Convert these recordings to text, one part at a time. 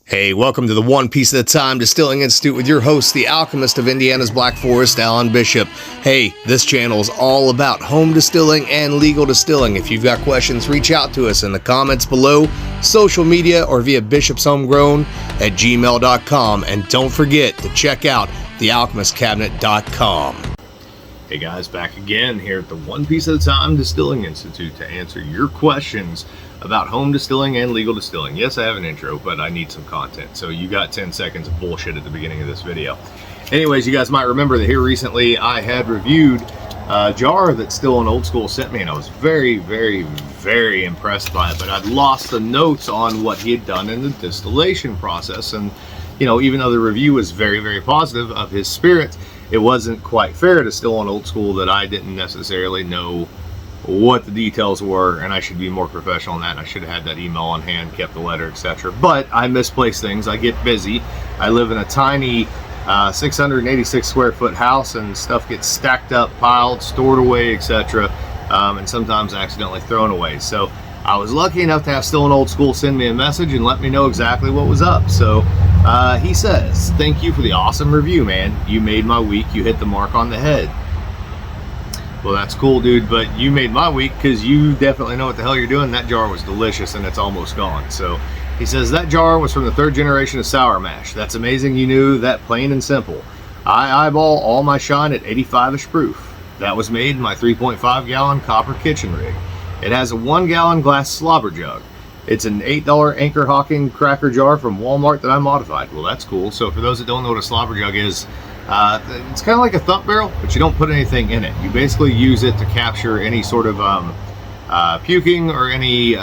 Hey, welcome to the One Piece at a Time Distilling Institute with your host, the alchemist of Indiana's Black Forest, Alan Bishop. Hey, this channel is all about home distilling and legal distilling. If you've got questions, reach out to us in the comments below, social media, or via bishopshomegrown@gmail.com. And don't forget to check out thealchemistcabinet.com. Hey guys, back again here at the One Piece at a Time Distilling Institute to answer your questions about home distilling and legal distilling. Yes, I have an intro, but I need some content. So you got 10 seconds of bullshit at the beginning of this video. Anyways, you guys might remember that here recently I had reviewed a jar that Stillin Old School sent me, and I was very, very, very impressed by it, but I'd lost the notes on what he had done in the distillation process. And, you know, even though the review was very, very positive of his spirit, it wasn't quite fair to Stillin Old School that I didn't necessarily know what the details were, and I should be more professional in that, and I should have had that email on hand, kept the letter, etc. But I misplace things. I get busy. I live in a tiny 686 square foot house, and stuff gets stacked up, piled, stored away, etc. And sometimes accidentally thrown away. So I was lucky enough to have Stillin Old School send me a message and let me know exactly what was up. So he says, "Thank you for the awesome review, man. You made my week. You hit the mark on the head." Well, that's cool, dude, but you made my week because you definitely know what the hell you're doing. That jar was delicious, and it's almost gone. So he says, "That jar was from the 3rd generation of sour mash. That's amazing you knew that, plain and simple. I eyeball all my shine at 85-ish proof. That was made in my 3.5 gallon copper kitchen rig. It has a 1 gallon glass slobber jug. It's an $8 Anchor Hawking cracker jar from Walmart that I modified." Well, that's cool. So for those that don't know what a slobber jug is, it's kind of like a thump barrel, but you don't put anything in it. You basically use it to capture any sort of puking or any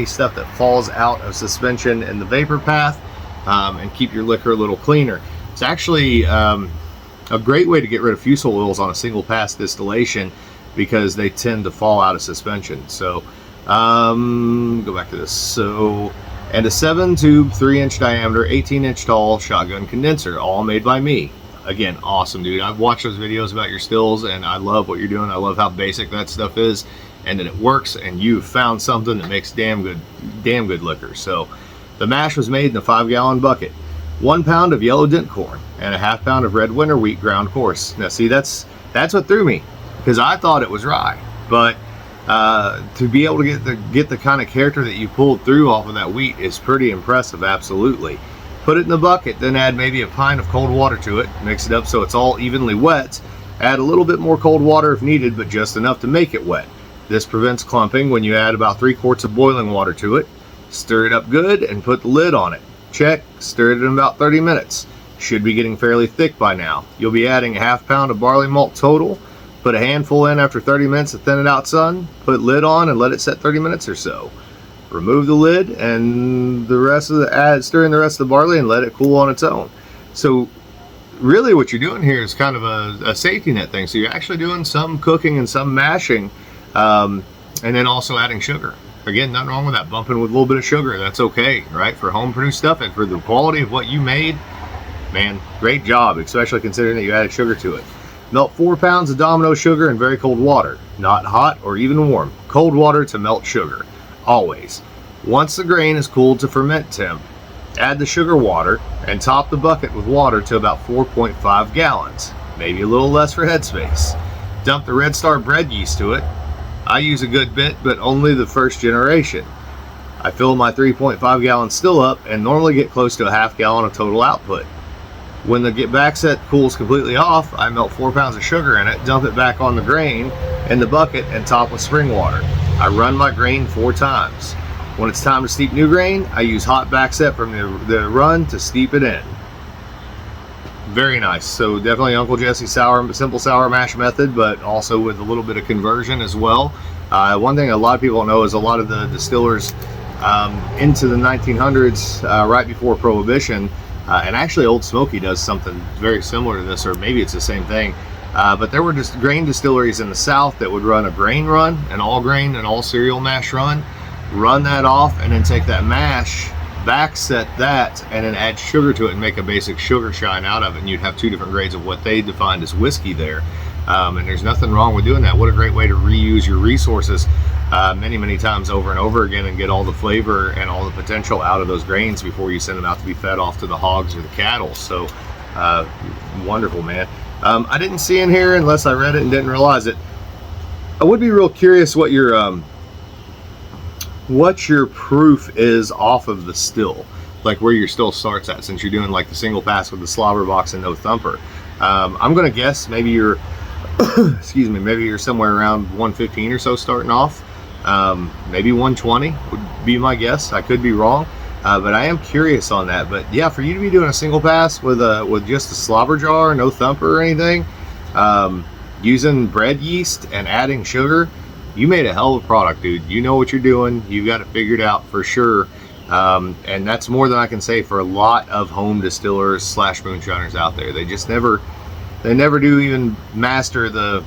stuff that falls out of suspension in the vapor path, and keep your liquor a little cleaner. It's actually a great way to get rid of fusel oils on a single pass distillation because they tend to fall out of suspension. So go back to this. So, and a 7-tube, 3-inch diameter, 18-inch tall shotgun condenser, all made by me. Again, awesome, dude. I've watched those videos about your stills, and I love what you're doing. I love how basic that stuff is, and that it works, and you've found something that makes damn good liquor. So the mash was made in a 5-gallon bucket. 1 pound of yellow dent corn and a 1/2 pound of red winter wheat ground coarse. Now see, that's what threw me, because I thought it was rye, but to be able to get the kind of character that you pulled through off of that wheat is pretty impressive. Absolutely. Put it in the bucket, then add maybe a pint of cold water to it. Mix it up so it's all evenly wet. Add a little bit more cold water if needed, but just enough to make it wet. This prevents clumping when you add about 3 quarts of boiling water to it. Stir it up good and put the lid on it. Check. Stir it in about 30 minutes. Should be getting fairly thick by now. You'll be adding a 1/2 pound of barley malt total. Put a handful in after 30 minutes to thin it out some. Put lid on and let it set 30 minutes or so. Remove the lid and stir in the rest of the barley and let it cool on its own." So really what you're doing here is kind of a safety net thing. So you're actually doing some cooking and some mashing, and then also adding sugar. Again, nothing wrong with that. Bumping with a little bit of sugar, that's okay, right? For home produced stuff and for the quality of what you made, man, great job, especially considering that you added sugar to it. Melt 4 pounds of Domino sugar in very cold water, not hot or even warm. Cold water to melt sugar. Always. Once the grain is cooled to ferment temp, add the sugar water and top the bucket with water to about 4.5 gallons, maybe a little less for headspace. Dump the Red Star bread yeast to it. I use a good bit, but only the 1st generation. I fill my 3.5 gallon still up and normally get close to a 1/2 gallon of total output. When the get back set cools completely off, I melt 4 pounds of sugar in it, dump it back on the grain in the bucket, and top with spring water. I run my grain 4 times. When it's time to steep new grain, I use hot backset from the run to steep it in. Very nice. So definitely Uncle Jesse's simple sour mash method, but also with a little bit of conversion as well. One thing a lot of people don't know is a lot of the distillers into the 1900s, right before Prohibition, and actually Old Smoky does something very similar to this, or maybe it's the same thing. But there were just grain distilleries in the South that would run a grain run, an all grain and all cereal mash run that off, and then take that mash, back set that, and then add sugar to it and make a basic sugar shine out of it, and you'd have 2 different grades of what they defined as whiskey there. And there's nothing wrong with doing that. What a great way to reuse your resources. many times over and over again and get all the flavor and all the potential out of those grains before you send them out to be fed off to the hogs or the cattle. So wonderful, man. I didn't see in here, unless I read it and didn't realize it, I would be real curious what your proof is off of the still, like where your still starts at, since you're doing like the single pass with the slobber box and no thumper. I'm gonna guess maybe you're excuse me, maybe you're somewhere around 115 or so starting off. Maybe 120 would be my guess. I could be wrong, but I am curious on that. But yeah, for you to be doing a single pass with just a slobber jar, no thumper or anything, using bread yeast and adding sugar, you made a hell of a product, dude. You know what you're doing. You got it figured out for sure. And that's more than I can say for a lot of home distillers / moonshiners out there. They just never do even master the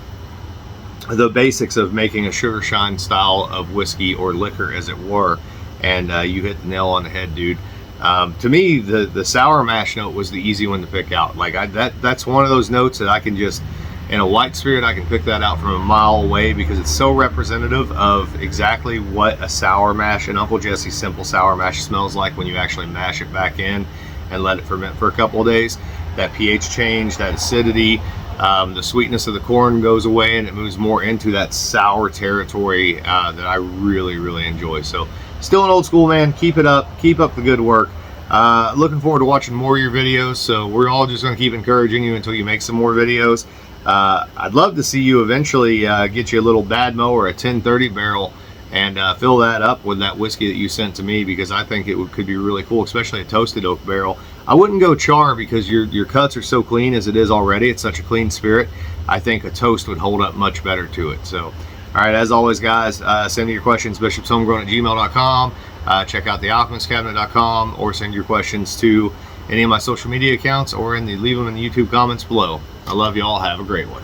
basics of making a sugar shine style of whiskey or liquor, as it were. And you hit the nail on the head, dude. To me, the sour mash note was the easy one to pick out. Like that's one of those notes that I can just, in a white spirit, I can pick that out from a mile away, because it's so representative of exactly what a sour mash, and Uncle Jesse's simple sour mash, smells like when you actually mash it back in and let it ferment for a couple of days. That pH change, that acidity, the sweetness of the corn goes away, and it moves more into that sour territory that I really enjoy. So Stillin Old School, man, keep it up, keep up the good work. Looking forward to watching more of your videos. So we're all just going to keep encouraging you until you make some more videos. I'd love to see you eventually get you a little Badmo or a 1030 barrel and fill that up with that whiskey that you sent to me, because I think it could be really cool, especially a toasted oak barrel. I wouldn't go char, because your cuts are so clean as it is already. It's such a clean spirit. I think a toast would hold up much better to it. So, all right, as always, guys, send me your questions, bishopshomegrown@gmail.com. Check out thealchemistcabinet.com, or send your questions to any of my social media accounts, or leave them in the YouTube comments below. I love you all. Have a great one.